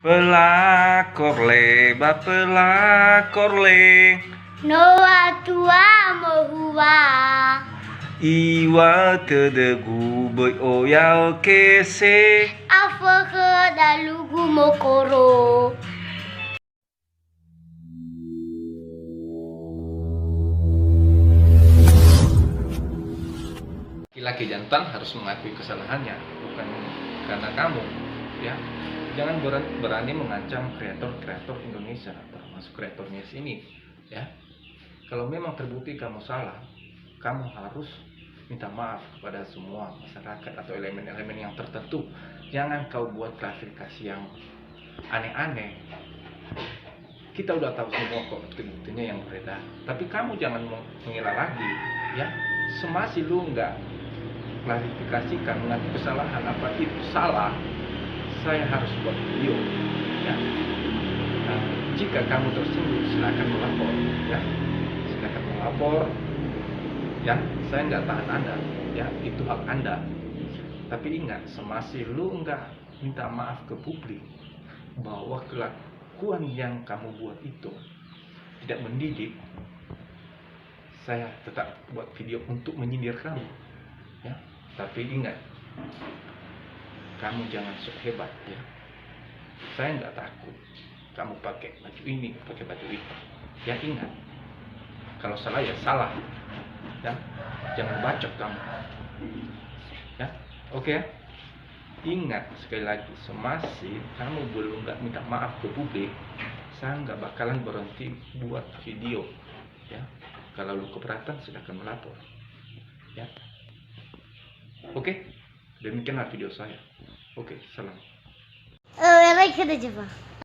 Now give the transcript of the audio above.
Pelakor le, pelakor le, Noa tua mohua. Iwa tedegu boy oyao kese. Afa ke dalugu mokoro. Laki-laki jantan harus mengakui kesalahannya, bukan karena kamu, ya. Jangan berani mengancam kreator Indonesia, termasuk kreatornya sini, ya. Kalau memang terbukti kamu salah, kamu harus minta maaf kepada semua masyarakat atau elemen-elemen yang tertentu. Jangan kau buat klasifikasi yang aneh-aneh. Kita udah tahu semua kok bukti-buktinya yang beredar. Tapi kamu jangan mengira lagi, ya. Semasi lu nggak klarifikasikan mengaku kesalahan apa itu salah, saya harus buat video, ya. Nah, jika kamu tersinggung silakan melapor, ya. Silakan melapor, ya. Saya nggak tahan Anda, ya. Itu hak Anda. Tapi ingat, semasi lu nggak minta maaf ke publik bahwa kelakuan yang kamu buat itu tidak mendidik, saya tetap buat video untuk menyindir kamu, ya. Tapi ingat, kamu jangan sok hebat, ya. Saya nggak takut kamu pakai baju ini, pakai baju itu, ya. Ingat, kalau salah ya salah, ya. Jangan bacot kamu, ya. Oke, ya. Ingat sekali lagi, semasi kamu belum nggak minta maaf ke publik, saya nggak bakalan berhenti buat video, ya. Kalau lu keberatan silakan melapor, ya. Oke, demikianlah video saya. Oke, salam. Like kita coba.